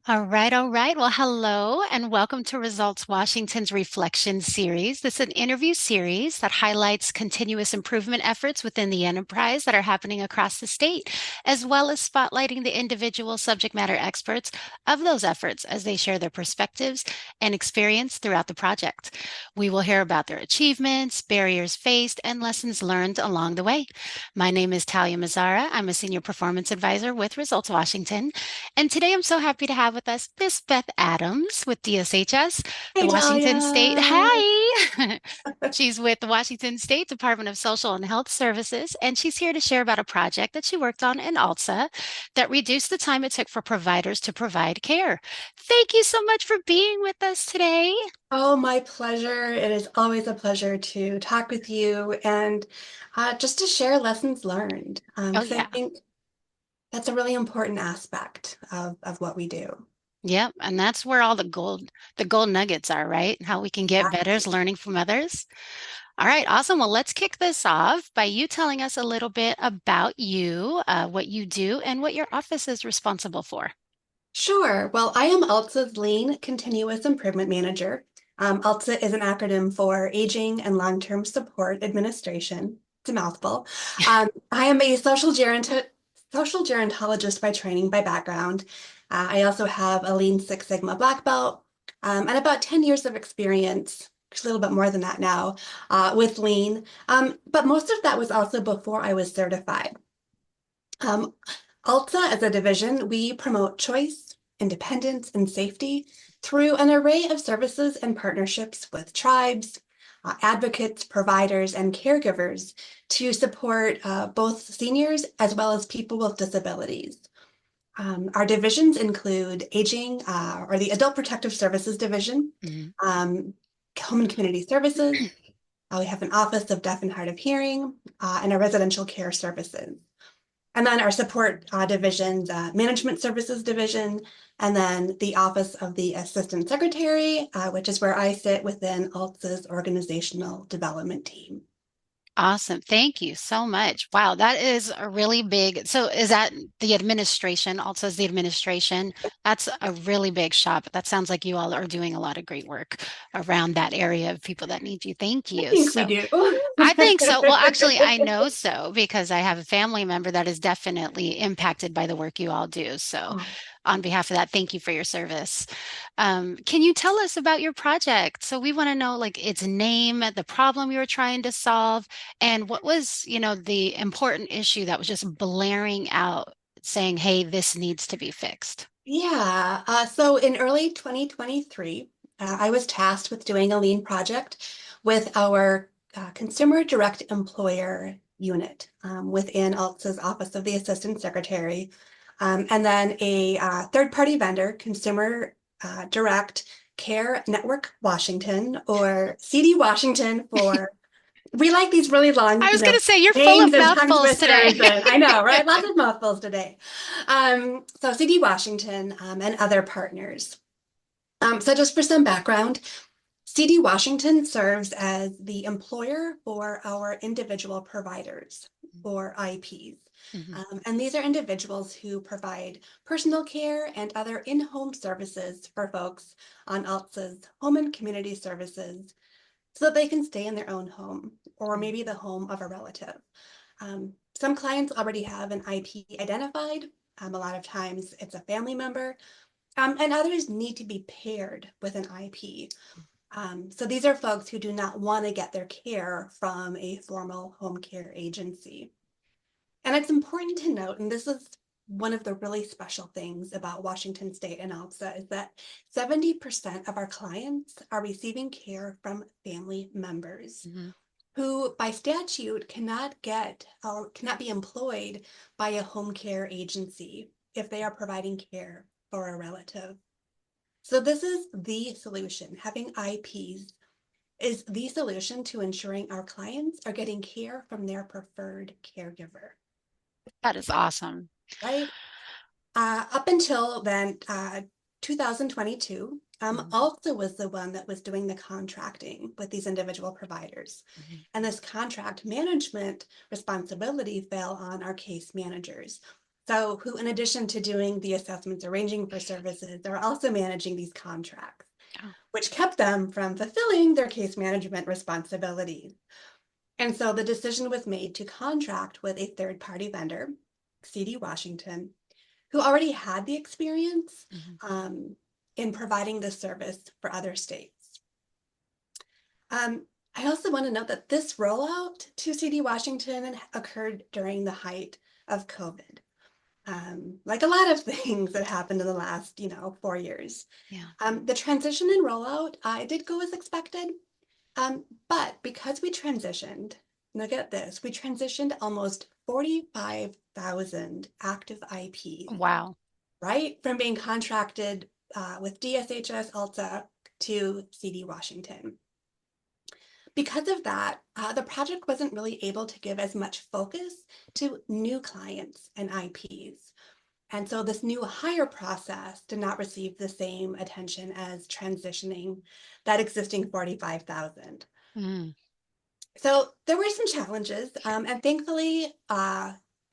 All right, all right. Well, hello and welcome to Results Washington's Reflection Series. This is an interview series that highlights continuous improvement efforts within the enterprise that are happening across the state, as well as spotlighting the individual subject matter experts of those efforts as they share their perspectives and experience throughout the project. We will hear about their achievements, barriers faced, and lessons learned along the way. My name is Talia Mazzara. I'm a Senior Performance Advisor with Results Washington. And today I'm so happy to have with us Miss Beth Adams with DSHS, the Hey, Washington State. Dahlia. Hi. She's with the Washington State Department of Social and Health Services, and she's here to share about a project that she worked on in ALSA that reduced the time it took for providers to provide care. Thank you so much for being with us today. Oh, my pleasure. It is always a pleasure to talk with you and just to share lessons learned. Oh, Because I yeah. think that's a really important aspect of what we do. Yep. And that's where all the gold nuggets are, right? How we can get better is Exactly. learning from others. All right, awesome. Well, let's kick this off by you telling us a little bit about you, what you do, and what your office is responsible for. Sure. Well, I am ALTSA's Lean Continuous Improvement Manager. ALTSA is an acronym for Aging and Long-Term Support Administration. It's a mouthful. I am a social gerontologist by training, by background. I also have a Lean Six Sigma black belt and about 10 years of experience, a little bit more than that now, with Lean. But most of that was also before I was certified. Um, ALTA, as a division, we promote choice, independence, and safety through an array of services and partnerships with tribes, advocates, providers, and caregivers to support both seniors as well as people with disabilities. Our divisions include aging, or the Adult Protective Services Division, Mhm. um, Home and Community Services. We have an Office of Deaf and Hard of Hearing, and a Residential Care Services. And then our support divisions, management services division, and then the office of the assistant secretary, which is where I sit within ALTS's organizational development team. Awesome. Thank you so much. Wow, that is a really big. So is that the administration, also as the administration? That's a really big shop. That sounds like you all are doing a lot of great work around that area of people that need you. Thank I you. think we So do. I think so. Well, actually, I know so because I have a family member that is definitely impacted by the work you all do. So, Oh, on behalf of that, thank you for your service. Can you tell us about your project? So, we want to know like its name, the problem you were trying to solve, and what was, the important issue that was just blaring out saying, hey, this needs to be fixed. yeah. So in early 2023, I was tasked with doing a lean project with our consumer direct employer unit within ALTS's Office of the Assistant Secretary. And then a third-party vendor, Consumer Direct Care Network Washington, or CD Washington for, we like these really long, I was going to say, you're full names of and tongue mouthfuls today. twisters, and I know, right? Lots of mouthfuls today. So CD Washington and other partners. So just for some background, CD Washington serves as the employer for our individual providers, or IPs. Mhm. And these are individuals who provide personal care and other in-home services for folks on ALTSA's home and community services so that they can stay in their own home or maybe the home of a relative. Some clients already have an IP identified. A lot of times it's a family member, and others need to be paired with an IP. So these are folks who do not want to get their care from a formal home care agency. And it's important to note, and this is one of the really special things about Washington State and ALTSA, is that 70% of our clients are receiving care from family members Mhm. who by statute cannot get or cannot be employed by a home care agency if they are providing care for a relative. So this is the solution. Having IPs is the solution to ensuring our clients are getting care from their preferred caregiver, That is awesome. right? Up until then, 2022, Mhm. also was the one that was doing the contracting with these individual providers. Mhm. And this contract management responsibility fell on our case managers. So who, in addition to doing the assessments, arranging for services, are also managing these contracts, Oh. which kept them from fulfilling their case management responsibilities. And so the decision was made to contract with a third-party vendor, CD Washington, who already had the experience Mhm. um, in providing this service for other states. I also want to note that this rollout to CD Washington occurred during the height of COVID. Like a lot of things that happened in the last, 4 years. Yeah. The transition and rollout, I did go as expected, but because we transitioned, look at this, we transitioned almost 45,000 active IPs, Wow. right? From being contracted with DSHS Alta to CD Washington. Because of that, the project wasn't really able to give as much focus to new clients and IPs. And so this new hire process did not receive the same attention as transitioning that existing 45,000. Mm. So there were some challenges, and thankfully,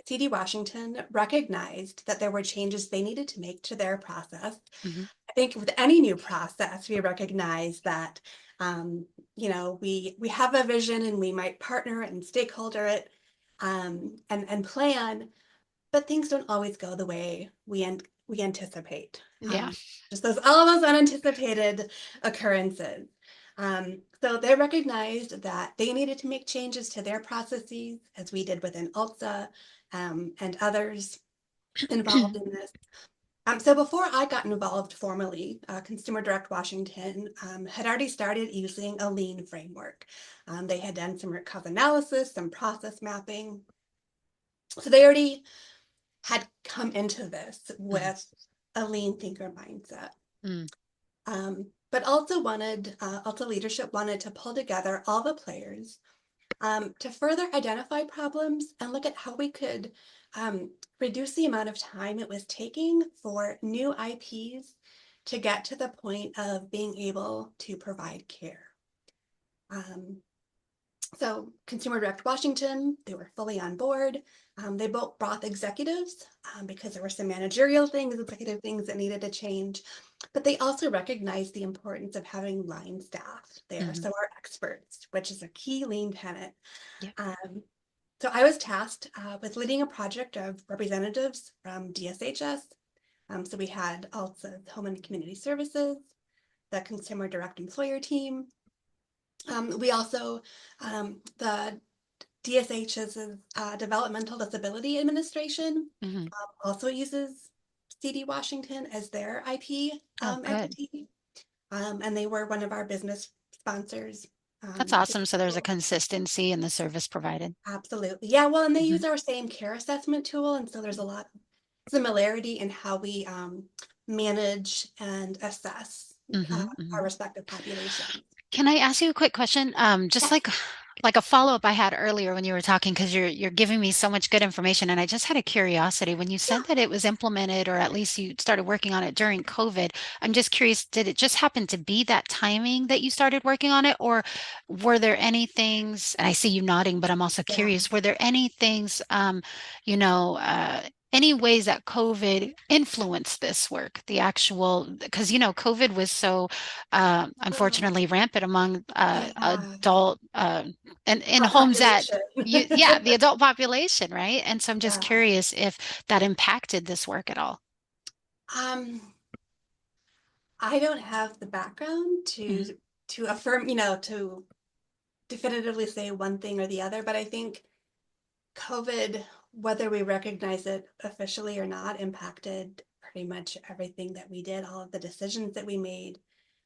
CD Washington recognized that there were changes they needed to make to their process. Hmm. I think with any new process, we recognize that, we have a vision and we might partner and stakeholder it, and plan, but things don't always go the way we anticipate. Yeah. Just all those unanticipated occurrences. So they recognized that they needed to make changes to their processes, as we did within ALTSA, and others involved in this. So before I got involved formally, Consumer Direct Washington had already started using a lean framework. They had done some root cause analysis, some process mapping. So they already had come into this Hmm. with a lean thinker mindset. Mm. But also leadership wanted to pull together all the players to further identify problems and look at how we could reduce the amount of time it was taking for new IPs to get to the point of being able to provide care. Um, so Consumer Direct Washington, they were fully on board. They both brought executives because there were some managerial things, executive things that needed to change. But they also recognized the importance of having line staff there. Hmm. So our experts, which is a key lean tenet. Yeah. Um, so I was tasked with leading a project of representatives from DSHS. So we had also Home and Community Services, the Consumer Direct Employer team, we also, the DSH's Developmental Disability Administration Hmm. also uses CD Washington as their IP Oh, good. entity, and they were one of our business sponsors. That's To awesome. So there's a consistency in the service provided. Absolutely, yeah. Well, and they Hmm. use our same care assessment tool, and so there's a lot of similarity in how we manage and assess Hmm. our Hmm. respective populations. Can I ask you a quick question? Just Yes. like a follow-up I had earlier when you were talking, because you're giving me so much good information, and I just had a curiosity. When you Yeah. said that it was implemented, or at least you started working on it during COVID, I'm just curious, did it just happen to be that timing that you started working on it, or were there any things, and I see you nodding, but I'm also Yeah. curious, were there any things, you know, any ways that COVID influenced this work, the actual, because COVID was so Oh, unfortunately rampant among yeah. adult and in homes that Population. yeah, the adult population, right? And so I'm just Yeah. curious if that impacted this work at all. Um, I don't have the background Hmm. to affirm, to definitively say one thing or the other, but I think COVID, whether we recognize it officially or not, impacted pretty much everything that we did, all of the decisions that we made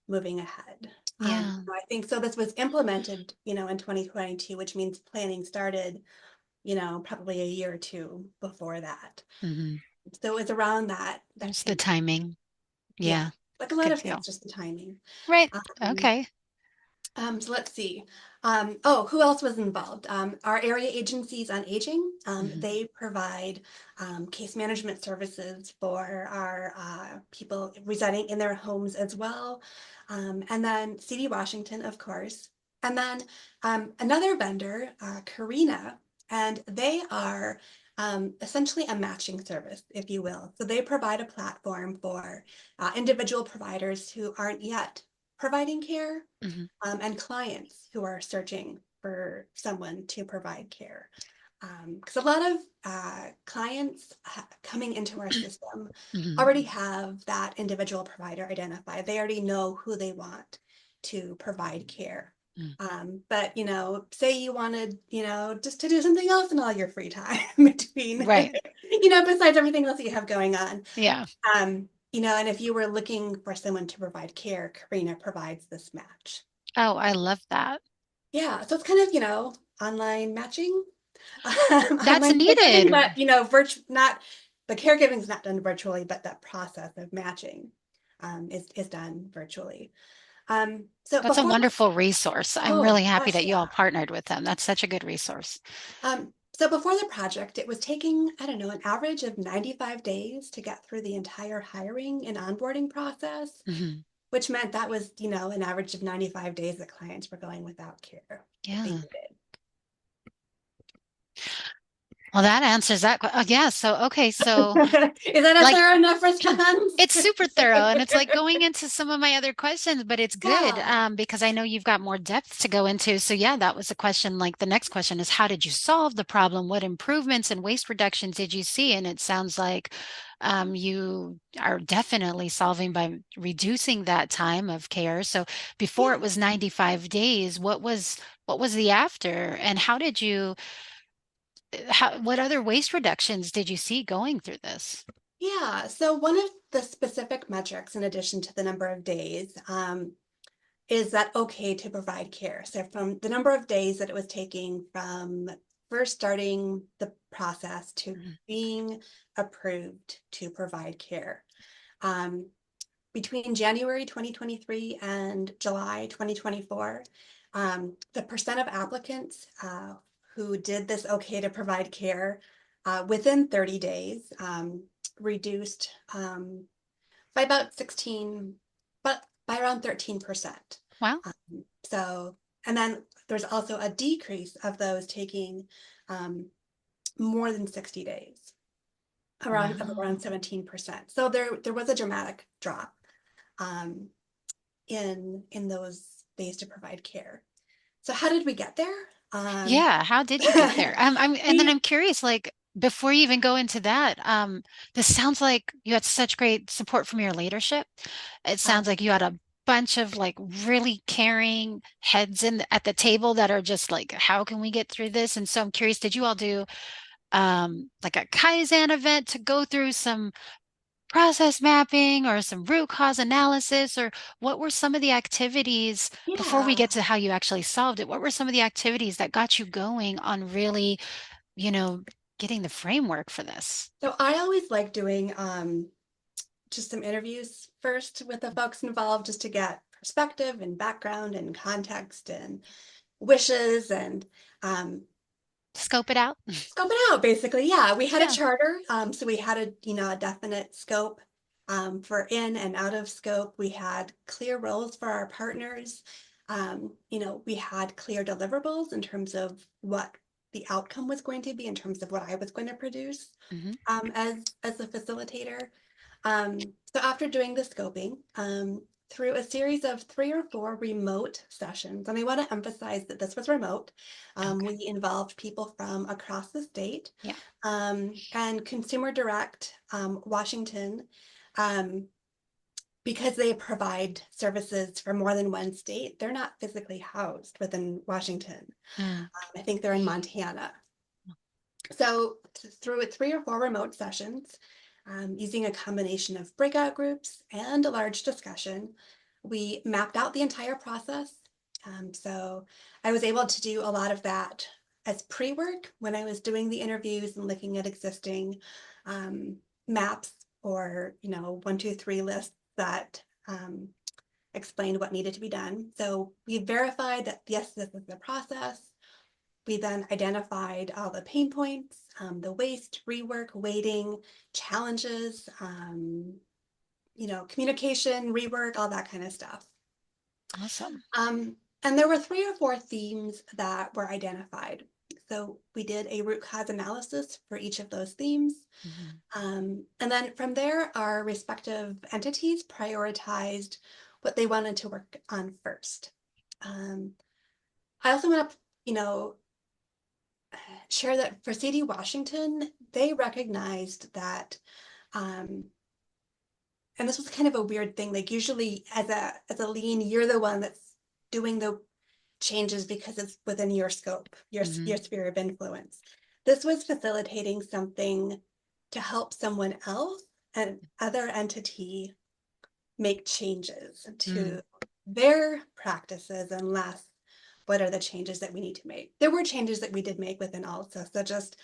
moving ahead. Yeah. I think so. This was implemented, in 2022, which means planning started, probably a year or two before that. Hmm. So it was around that There's the same time. timing. Yeah, Yeah. like a lot Good of things, deal. just the timing. Right. Um, Okay. so let's see. Oh, who else was involved? Our area agencies on aging, Hmm. they provide case management services for our people residing in their homes as well. And then CD Washington, of course. And then another vendor, Karina, and they are essentially a matching service, if you will. So they provide a platform for individual providers who aren't yet providing care, Mhm. and clients who are searching for someone to provide care. Because a lot of clients coming into our system Mhm. already have that individual provider identified. They already know who they want to provide care. Mm. But say you wanted, just to do something else in all your free time between, Right. besides everything else that you have going on. Yeah. And if you were looking for someone to provide care, Karina provides this match. Oh, I love that. Yeah, so it's kind of, online matching, That's online caregiving, needed. but not the caregiving is not done virtually, but that process of matching is done virtually. So That's a before the wonderful resource. I'm oh really happy gosh, that you yeah. all partnered with them. That's such a good resource. So before the project, it was taking, I don't know, an average of 95 days to get through the entire hiring and onboarding process, Mhm. which meant that was, an average of 95 days that clients were going without care that they Yeah. needed. Well, that answers that. Yeah. So, okay. So, Is that a like, thorough enough response? it's super thorough and it's like going into some of my other questions, but it's good Yeah. because I know you've got more depth to go into. So, yeah, that was a question. Like, the next question is how did you solve the problem? What improvements and waste reductions did you see? And it sounds like you are definitely solving by reducing that time of care. So, before it Yeah. was 95 days, what was the after? And what other waste reductions did you see going through this? Yeah. So one of the specific metrics, in addition to the number of days, is that okay to provide care? So from the number of days that it was taking from first starting the process to Mhm. being approved to provide care. Um, Between January 2023 and July 2024, the percent of applicants who did this okay to provide care within 30 days reduced by about 16, but by around 13%. Wow. So, and then there's also a decrease of those taking um, more than 60 days, Wow. around 17%. So there was a dramatic drop um, in those days to provide care. So how did we get there? Yeah, how did you get there? And then We I'm curious, like before you even go into that, this sounds like you had such great support from your leadership. It sounds like you had a bunch of like really caring heads at the table that are just like, how can we get through this? And so I'm curious, did you all do like a Kaizen event to go through some process mapping or some root cause analysis, or what were some of the activities before we get yeah. to how you actually solved it? What were some of the activities that got you going on really, you know, getting the framework for this? So I always like doing just some interviews first with the folks involved just to get perspective and background and context and wishes and um, Scope it out? scope it out basically. Yeah, we had a Yeah. charter, so we had a definite scope for in and out of scope. We had clear roles for our partners. We had clear deliverables in terms of what the outcome was going to be in terms of what I was going to produce Hmm. as a facilitator. So after doing the scoping, through a series of 3 or 4 remote sessions, and I want to emphasize that this was remote. Okay. We involved people from across the state, Yeah. and Consumer Direct Washington, um, because they provide services for more than one state, they're not physically housed within Washington. Mm. I think they're in Montana. So through 3 or 4 remote sessions, using a combination of breakout groups and a large discussion, we mapped out the entire process. So I was able to do a lot of that as pre-work when I was doing the interviews and looking at existing um, maps or 1, 2, 3 lists that explained what needed to be done. So we verified that yes, this is the process. We then identified all the pain points, the waste, rework, waiting, challenges, communication, rework, all that kind of stuff. Awesome. And there were 3 or 4 themes that were identified. So we did a root cause analysis for each of those themes. Mhm. And then from there, our respective entities prioritized what they wanted to work on first. Um, I also want to, you know, share that for CD Washington, they recognized that, um, and this was kind of a weird thing. Like usually, as a lean, you're the one that's doing the changes because it's within your scope, your Mhm. sphere of influence. This was facilitating something to help someone else, and other entity, make changes Mm. to their practices and less what are the changes that we need to make. There were changes that we did make within ALSA, so just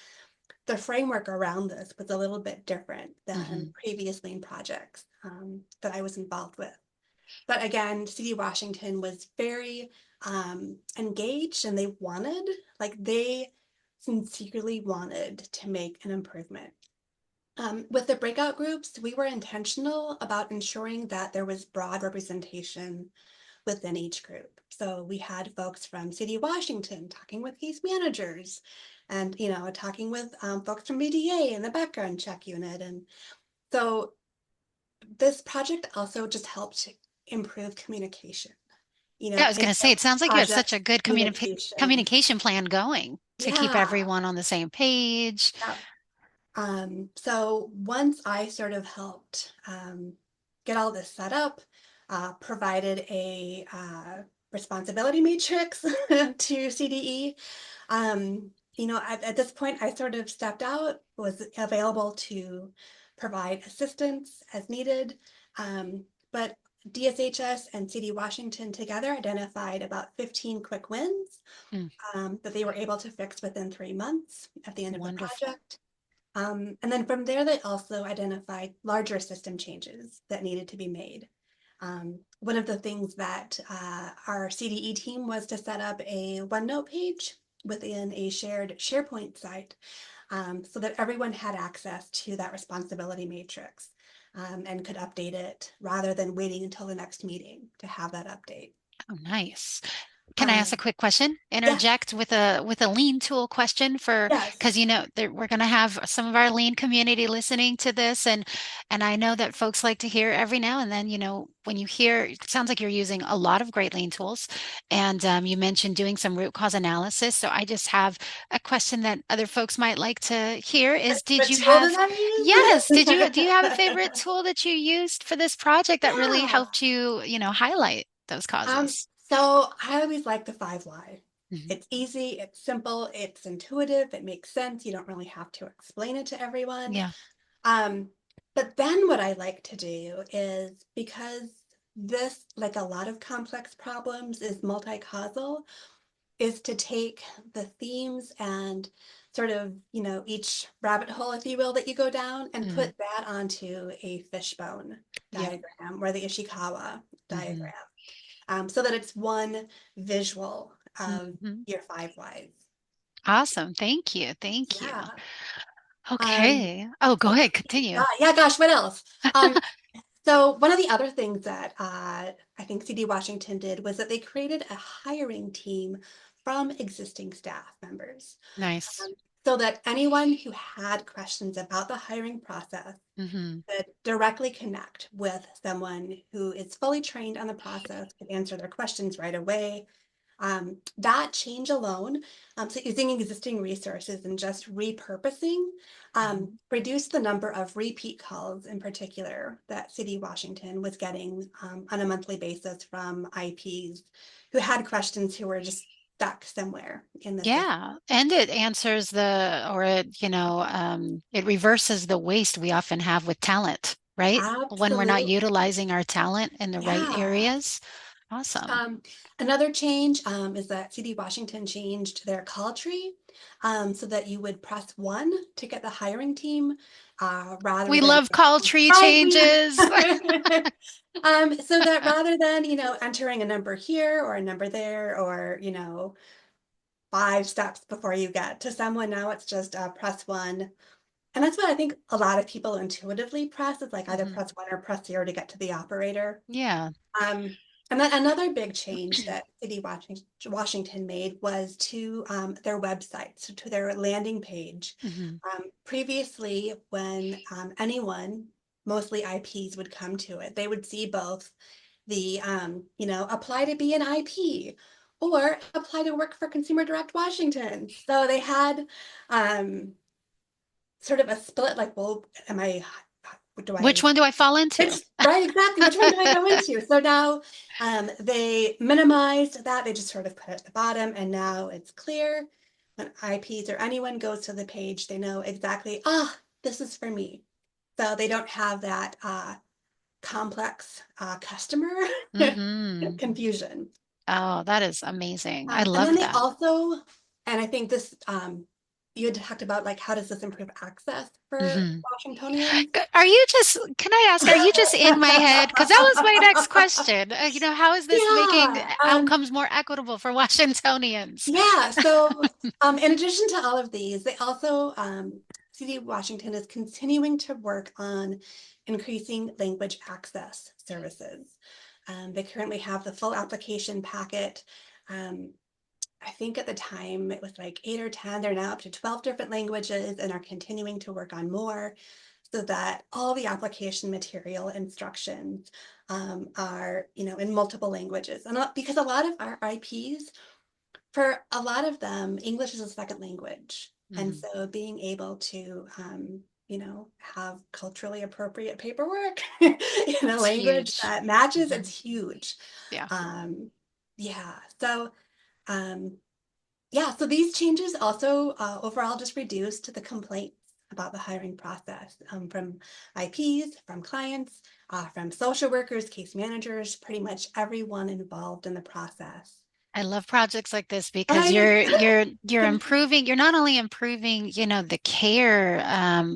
the framework around this was a little bit different than Mhm. previous lean projects that I was involved with. But again, CD Washington was very engaged, and they sincerely wanted to make an improvement. With the breakout groups, we were intentional about ensuring that there was broad representation within each group. So we had folks from City Washington talking with case managers, and talking with folks from BDA in the background check unit. And so this project also just helped improve communication, Yeah, I was going to say, it sounds like you had such project a good communication. communication plan going to keep Yeah. everyone on the same page. Yeah. So once I sort of helped get all this set up, provided a responsibility matrix to CDE, at this point, I sort of stepped out, was available to provide assistance as needed. But DSHS and CD Washington together identified about 15 quick wins Mm, that they were able to fix within 3 months at the end of the wonderful. project. And then from there, they also identified larger system changes that needed to be made. One of the things that our CDE team was to set up a OneNote page within a shared SharePoint site, so that everyone had access to that responsibility matrix, and could update it rather than waiting until the next meeting to have that update. Oh, nice. Can I ask a Um, quick question? yes, Interject with a lean tool question for yes. because we're going to have some of our lean community listening to this, and I know that folks like to hear every now and then. When you hear, it sounds like you're using a lot of great lean tools, and you mentioned doing some root cause analysis. So I just have a question that other folks might like to hear is, did What you tool did have, I yes, use? do you have a favorite tool that you used for this project that really Yeah. helped you, highlight those causes? So I always like the 5 why. Mhm. It's easy, it's simple, it's intuitive, it makes sense. You don't really have to explain it to everyone. Yeah. Um, but then what I like to do is, because this, like a lot of complex problems, is multi-causal, is to take the themes and sort of, each rabbit hole, if you will, that you go down, and Mhm. put that onto a fishbone Yep. diagram or the Ishikawa Mhm. diagram, so that it's one visual of Mhm. your 5 whys. Awesome. Thank you. Thank you. Yeah. Um, Okay. Oh, go ahead. Continue. yeah, gosh, what else? So one of the other things that I think CD Washington did was that they created a hiring team from existing staff members, Nice. um, so that anyone who had questions about the hiring process Mhm. could directly connect with someone who is fully trained on the process, could answer their questions right away. That change alone, so using existing resources and just repurposing, Mhm. reduced the number of repeat calls in particular that City Washington was getting on a monthly basis from IPs who had questions, who were just stuck somewhere in the system. Yeah, and it answers or it reverses the waste we often have with talent, right? When we're not Absolutely. utilizing our talent in the right Yeah. areas. Awesome. Um, Another change is that CD Washington changed their call tree, so that you would press 1 to get the hiring team, rather We than, love call tree right, changes. so that rather than, entering a number here or a number there, or, 5 steps before you get to someone, now it's just press 1. And that's what I think a lot of people intuitively press, is like either Mhm. press 1 or press 0 to get to the operator. Yeah. Um, And then another big change that Washington made was to their website, so to their landing page. Hmm. Previously, when anyone, mostly IPs, would come to it, they would see both the, apply to be an IP or apply to work for Consumer Direct Washington. So they had um, sort of a split, like, well, do Which I one do I fall into? right, exactly. Which one do I go into? So now they minimized that. They just sort of put it at the bottom, and now it's clear when IPs or anyone goes to the page, they know exactly, this is for me. So they don't have that complex customer Hmm. confusion. Oh, that is amazing. I And then love they that. also, and I think this, you had talked about like how does this improve access for Hmm. Washingtonians? Are you just, can I ask, are you just in my head? Because that was my next question. How is this making Yeah. outcomes more equitable for Washingtonians? Yeah, so in addition to all of these, they also, CD Washington is continuing to work on increasing language access services. They currently have the full application packet. Um, I think at the time it was like 8 or 10. They're now up to 12 different languages and are continuing to work on more so that all the application material instructions are, in multiple languages. And because a lot of our IPs for a lot of them, English is a second language. And Hmm. so being able to, have culturally appropriate paperwork in a It's language huge. that matches, Hmm. it's huge. Yeah. Um, yeah. So, um, yeah. So these changes also overall just reduced the complaints about the hiring process from IPs, from clients, from social workers, case managers, pretty much everyone involved in the process. I love projects like this because Right? you're improving, you're not only improving, the care,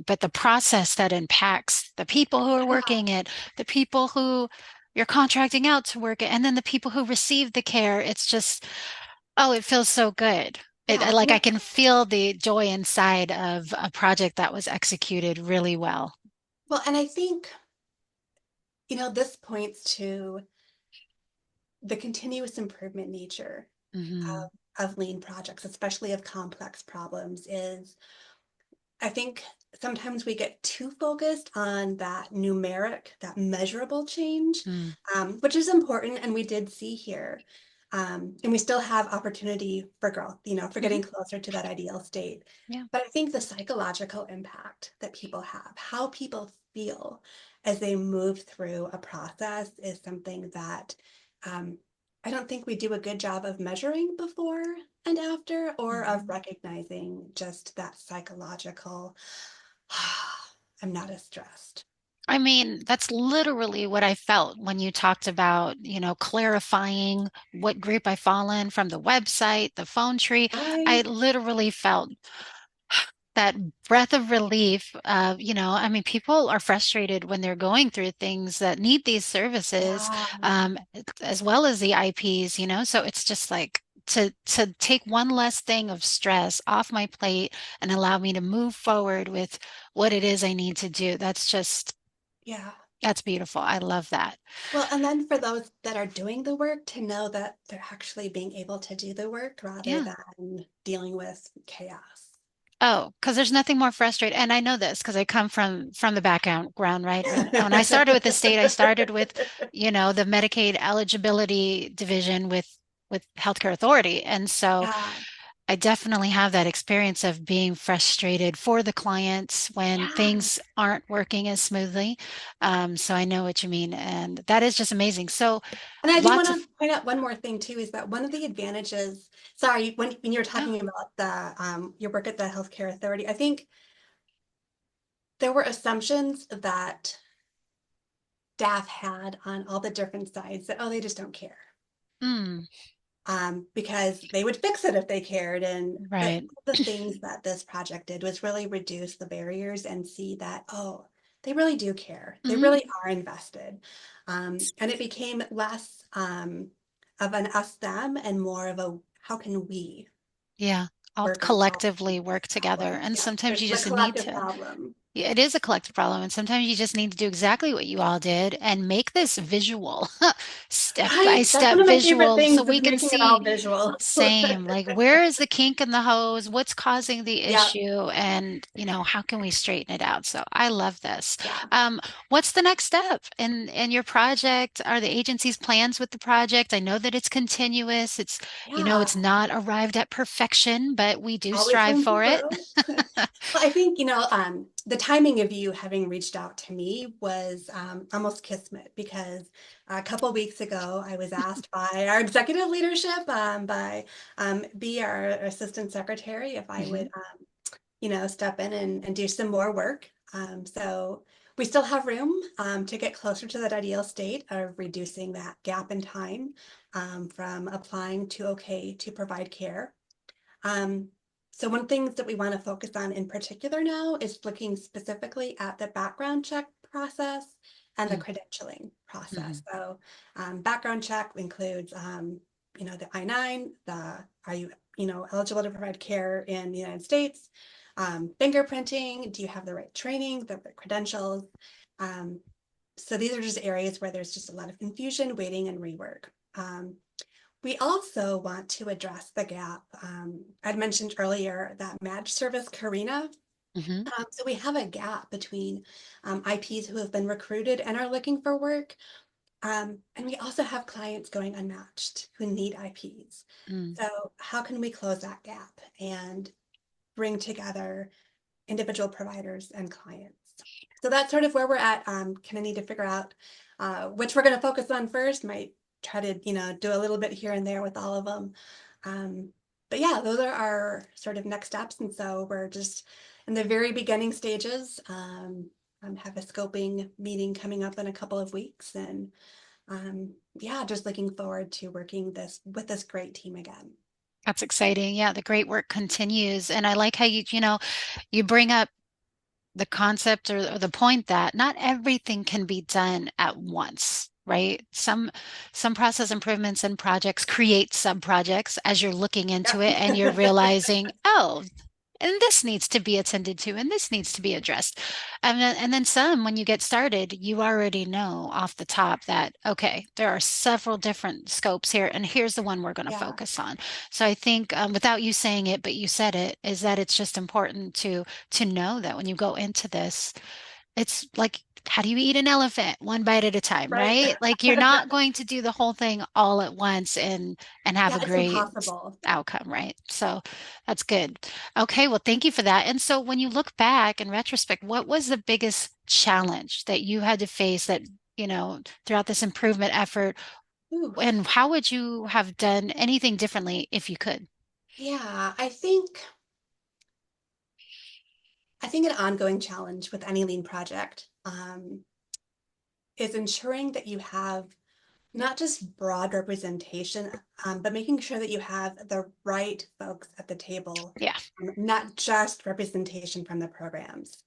but the process that impacts the people who are Yeah. working it, the people who you're contracting out to work it, and then the people who receive the care. It's just, oh, it feels so good. Yeah. Like I can feel the joy inside of a project that was executed really well. Well, and I think, this points to the continuous improvement nature Hmm. of lean projects, especially of complex problems, is I think sometimes we get too focused on that numeric, that measurable change, Mm. which is important, and we did see here. And we still have opportunity for growth, for Hmm. getting closer to that ideal state. Yeah. But I think the psychological impact that people have, how people feel as they move through a process, is something that um, I don't think we do a good job of measuring before and after, or of Mhm. recognizing just that psychological, I'm not as stressed. I mean, that's literally what I felt when you talked about, clarifying what group I fall in from the website, the phone tree. I Right? literally felt that breath of relief. I mean, people are frustrated when they're going through things that need these services, Yeah. as well as the IPs, so it's just like to take one less thing of stress off my plate and allow me to move forward with what it is I need to do. Yeah. That's beautiful. I love that. Well, and then for those that are doing the work to know that they're actually being able to do the work rather Yeah. than dealing with chaos. Oh, because there's nothing more frustrating. And I know this because I come from the background, right? When I started with the state, I started with, the Medicaid eligibility division with Healthcare Authority. And so Yeah. I definitely have that experience of being frustrated for the clients when Yeah. things aren't working as smoothly. So I know what you mean. And that is just amazing. So And I do want lots of, to point out one more thing too, is that one of the advantages, sorry, when you were oh, talking about the your work at the Healthcare Authority, I think there were assumptions that staff had on all the different sides that, oh, they just don't care. mm, Because they would fix it if they cared. But right. the things that this project did was really reduce the barriers and see that, oh, they really do care. They Hmm. really are invested. And it became less of an us them and more of a how can we Yeah. All work on solving collectively this work together. problem? And Yeah, sometimes you the just need collective to. problem. Yeah, it is a collective problem, and sometimes you just need to do exactly what you all did and make this visual, step by Right? That's step one of my favorite visual, so things we is can making it see all visual. same, like where is the kink in the hose? What's causing the Yeah, issue? And, how can we straighten it out? So I love this. yeah, What's the next step in your project? Are the agency's plans with the project? I know that it's continuous. It's yeah. not arrived at perfection, but we do Always strive room for for it. growth. Well, I think, the timing of you having reached out to me was almost kismet because a couple weeks ago, I was asked by our executive leadership, by B, our assistant secretary, if I would, Mhm. step in and do some more work. So we still have room to get closer to that ideal state of reducing that gap in time from applying to okay to provide care. Um, so one thing that we want to focus on in particular now is looking specifically at the background check process and the Mm, credentialing process. mhm, So background check includes, the I-9, are you, eligible to provide care in the United States? Fingerprinting, do you have the right training, the right credentials? Um, so these are just areas where there's just a lot of confusion, waiting, and rework. We also want to address the gap. I'd mentioned earlier that Madge Service Carina. mhm, So we have a gap between IPs who have been recruited and are looking for work. And we also have clients going unmatched who need IPs. mm. So how can we close that gap and bring together individual providers and clients? So that's sort of where we're at. Kind of need to figure out which we're going to focus on first. Might try to, do a little bit here and there with all of them. Um, but yeah, those are our sort of next steps. And so we're just in the very beginning stages. Have a scoping meeting coming up in a couple of weeks. And yeah, just looking forward to working this with this great team again. That's exciting. Yeah, the great work continues. And I like how you bring up the concept or the point that not everything can be done at once, right? Some process improvements and projects create sub projects as you're looking into it and you're Yep. realizing, oh, and this needs to be attended to and this needs to be addressed. And then some, when you get started, you already know off the top that, okay, there are several different scopes here, and here's the one we're going to Yeah. focus on. So I think without you saying it, but you said it, is that it's just important to know that when you go into this, it's like, how do you eat an elephant? One bite at a time, Right. right? Like you're not going to do the whole thing all at once and have Yeah, a it's great impossible. outcome, right? So that's good. Okay, well, thank you for that. And so when you look back in retrospect, what was the biggest challenge that you had to face throughout this improvement effort? Ooh. And how would you have done anything differently if you could? Yeah, I think an ongoing challenge with any lean project is ensuring that you have not just broad representation, but making sure that you have the right folks at the table, Yeah. not just representation from the programs.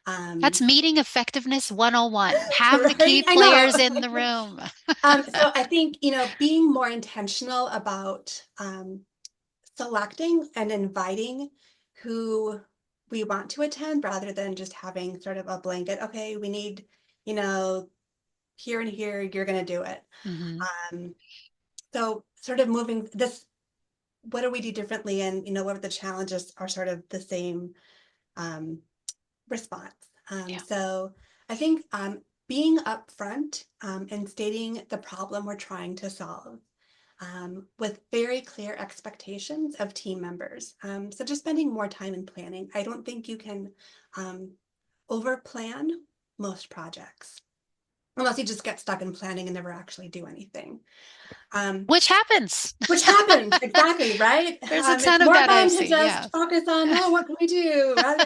That's Um, meeting effectiveness 101. Have the key right? I know. players in the room. So I think, being more intentional about selecting and inviting who we want to attend rather than just having sort of a blanket, okay, we need, you know, here and here, you're going to do it. Hmm. Um, so sort of moving this, what do we do differently? And, what are the challenges are sort of the same um, response. Yeah. So I think being upfront and stating the problem we're trying to solve with very clear expectations of team members. So just spending more time in planning. I don't think you can over plan most projects unless you just get stuck in planning and never actually do anything. Um, Which happens. which happens exactly, right? There's a It's ton of more that I've fun to seen. just Yeah. focus on, oh, what can we do? Rather,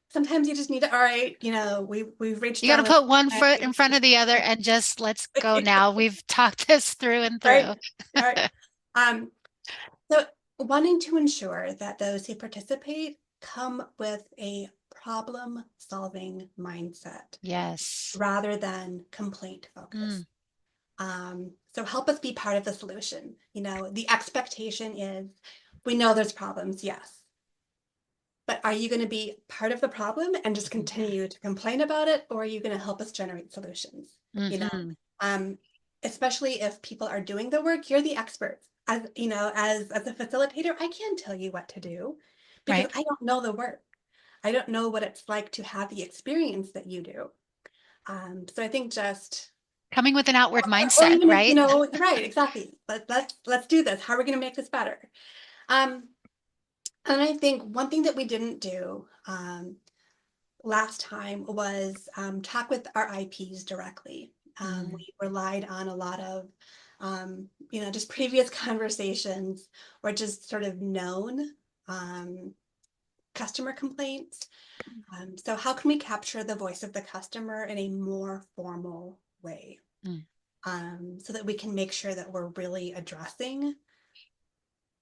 sometimes you just need to, all right, we've reached You got to out. put one foot in front of the other and just let's go now. We've talked this through and Right, through. right. Um, so wanting to ensure that those who participate come with a problem solving mindset Yes. rather than complaint focus. Mm. So help us be part of the solution. The expectation is we know there's problems, yes. but are you going to be part of the problem and just continue to complain about it, or are you going to help us generate solutions? You know, Mm-hmm. um, especially if people are doing the work, you're the experts. As you know, as a facilitator, I can't tell you what to do because Right. I don't know the work. I don't know what it's like to have the experience that you do. So I think just Coming with an outward or mindset, even if, right? right, exactly. Let's do this. How are we going to make this better? Um, and I think one thing that we didn't do last time was talk with our IPs directly. Mm, We relied on a lot of, just previous conversations or just sort of known um, customer complaints. So how can we capture the voice of the customer in a more formal way? mm, So that we can make sure that we're really addressing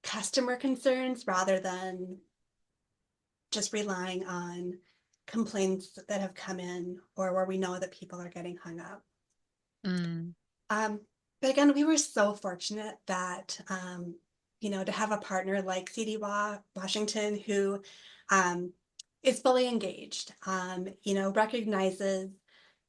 customer concerns rather than just relying on complaints that have come in or where we know that people are getting hung up. mm, Um, but again, we were so fortunate that, to have a partner like Washington who um, is fully engaged, recognizes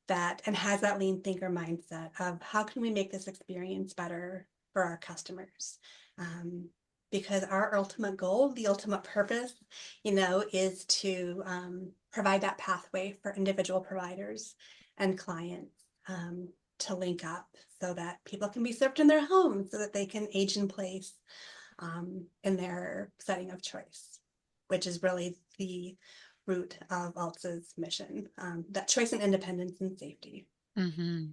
that and has that lean thinker mindset of how can we make this experience better for our customers. Um, because our ultimate goal, the ultimate purpose, is to provide that pathway for individual providers and clients to link up so that people can be served in their homes so that they can age in place in their setting of choice, which is really the root of ALTS's mission, that choice and independence and safety. mm-hmm.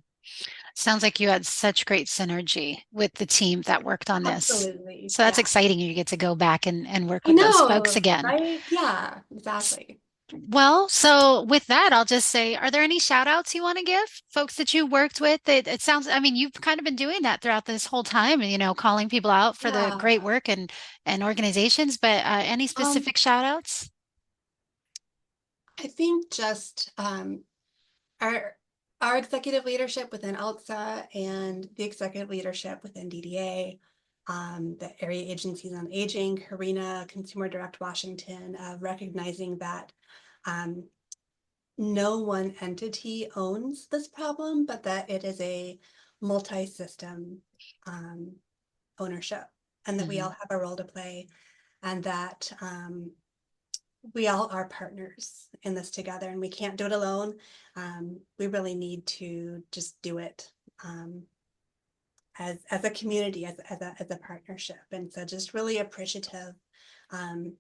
Sounds like you had such great synergy with the team that worked on this. Absolutely. So that's Yeah. exciting. You get to go back and work I with those folks know, again. right? Yeah, S- exactly. Well, so with that, I'll just say, are there any shout outs you want to give? Folks that you worked with? It sounds, I mean, you've kind of been doing that throughout this whole time, calling people out for the Yeah. great work and organizations, but any Um, specific shout outs? I think just our our executive leadership within ALTSA and the executive leadership within DDA, the area agencies on aging, Karina, Consumer Direct Washington, recognizing that um, no one entity owns this problem, but that it is a multi-system um, ownership and that we all Hmm. have a role to play and that we all are partners in this together and we can't do it alone. We really need to just do it as a community, as a partnership. And so just really appreciative um,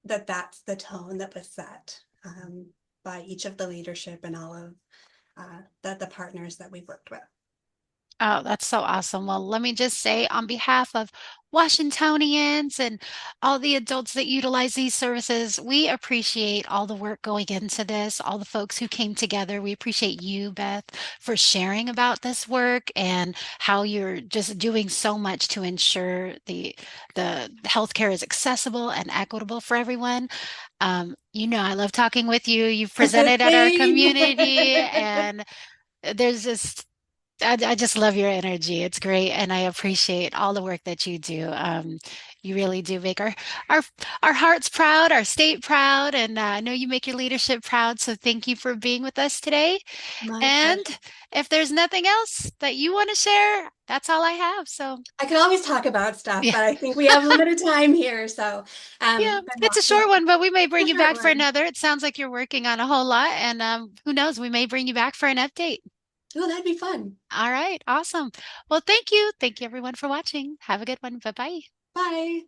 that that's the tone that was set by each of the leadership and all of the partners that we've worked with. Oh, that's so awesome. Well, let me just say on behalf of Washingtonians and all the adults that utilize these services, we appreciate all the work going into this, all the folks who came together. We appreciate you, Beth, for sharing about this work and how you're just doing so much to ensure the healthcare is accessible and equitable for everyone. I love talking with you. You've presented at our Same. community and there's just I just love your energy. It's great, and I appreciate all the work that you do. You really do make our our hearts proud, our state proud, and I know you make your leadership proud. So thank you for being with us today. My And pleasure. if there's nothing else that you want to share, that's all I have. So I could always talk about stuff, yeah, but I think we have limited time here. So, yeah, but no, it's a short one, but we may bring a you short back for one. another. It sounds like you're working on a whole lot, and who knows, we may bring you back for an update. Oh, that'd be fun. All right, awesome. Well, thank you. Thank you everyone for watching. Have a good one. Bye bye. Bye.